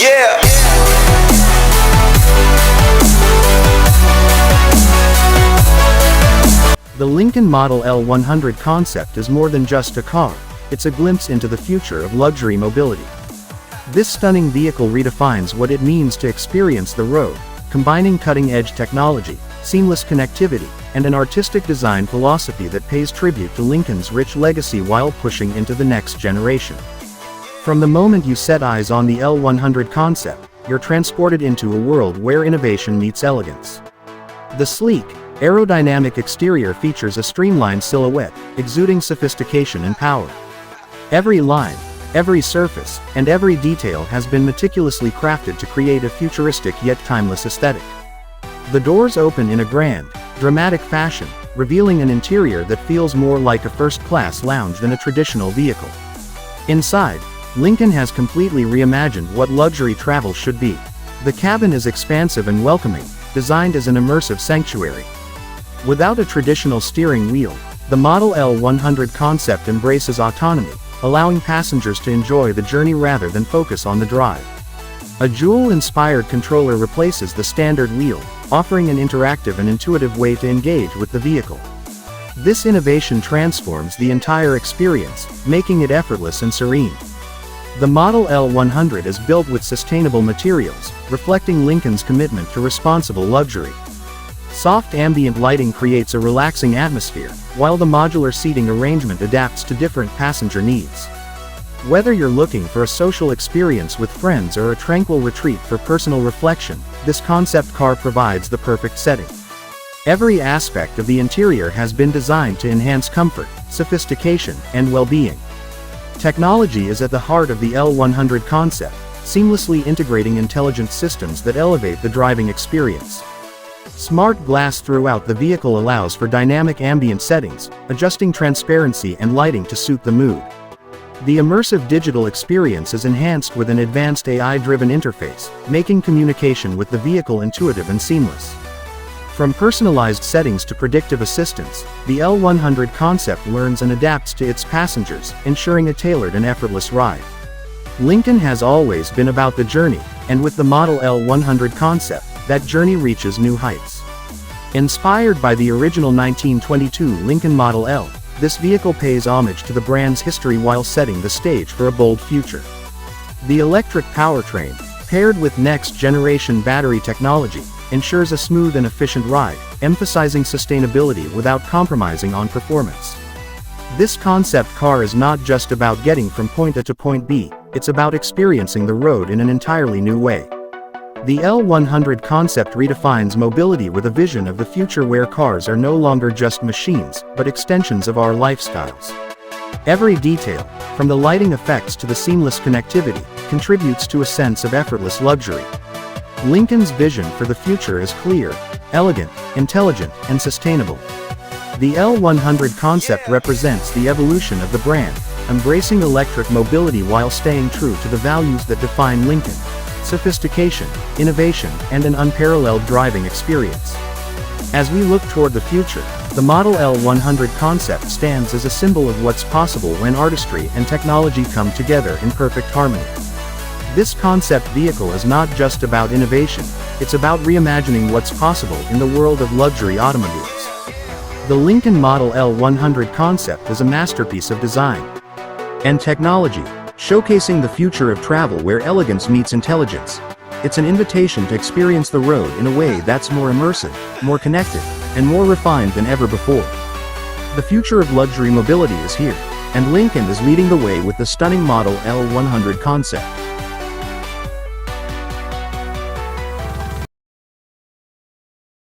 Yeah. The Lincoln Model L100 concept is more than just a car, it's a glimpse into the future of luxury mobility. This stunning vehicle redefines what it means to experience the road, combining cutting-edge technology, seamless connectivity, and an artistic design philosophy that pays tribute to Lincoln's rich legacy while pushing into the next generation. From the moment you set eyes on the L100 concept, you're transported into a world where innovation meets elegance. The sleek, aerodynamic exterior features a streamlined silhouette, exuding sophistication and power. Every line, every surface, and every detail has been meticulously crafted to create a futuristic yet timeless aesthetic. The doors open in a grand, dramatic fashion, revealing an interior that feels more like a first-class lounge than a traditional vehicle. Inside, Lincoln has completely reimagined what luxury travel should be. The cabin is expansive and welcoming, designed as an immersive sanctuary. Without a traditional steering wheel, the Model L100 concept embraces autonomy, allowing passengers to enjoy the journey rather than focus on the drive. A jewel-inspired controller replaces the standard wheel, offering an interactive and intuitive way to engage with the vehicle. This innovation transforms the entire experience, making it effortless and serene. The Model L100 is built with sustainable materials, reflecting Lincoln's commitment to responsible luxury. Soft ambient lighting creates a relaxing atmosphere, while the modular seating arrangement adapts to different passenger needs. Whether you're looking for a social experience with friends or a tranquil retreat for personal reflection, this concept car provides the perfect setting. Every aspect of the interior has been designed to enhance comfort, sophistication, and well-being. Technology is at the heart of the L100 concept, seamlessly integrating intelligent systems that elevate the driving experience. Smart glass throughout the vehicle allows for dynamic ambient settings, adjusting transparency and lighting to suit the mood. The immersive digital experience is enhanced with an advanced AI-driven interface, making communication with the vehicle intuitive and seamless. From personalized settings to predictive assistance, the L100 concept learns and adapts to its passengers, ensuring a tailored and effortless ride. Lincoln has always been about the journey, and with the Model L100 concept, that journey reaches new heights. Inspired by the original 1922 Lincoln Model L, this vehicle pays homage to the brand's history while setting the stage for a bold future. The electric powertrain, paired with next-generation battery technology, ensures a smooth and efficient ride, emphasizing sustainability without compromising on performance. This concept car is not just about getting from point A to point B, it's about experiencing the road in an entirely new way. The L100 concept redefines mobility with a vision of the future where cars are no longer just machines, but extensions of our lifestyles. Every detail, from the lighting effects to the seamless connectivity, contributes to a sense of effortless luxury. Lincoln's vision for the future is clear, elegant, intelligent, and sustainable. The L100 concept represents the evolution of the brand, embracing electric mobility while staying true to the values that define Lincoln: sophistication, innovation, and an unparalleled driving experience. As we look toward the future, the Model L100 concept stands as a symbol of what's possible when artistry and technology come together in perfect harmony. This concept vehicle is not just about innovation, it's about reimagining what's possible in the world of luxury automobiles. The Lincoln Model L100 concept is a masterpiece of design and technology, showcasing the future of travel where elegance meets intelligence. It's an invitation to experience the road in a way that's more immersive, more connected, and more refined than ever before. The future of luxury mobility is here, and Lincoln is leading the way with the stunning Model L100 concept.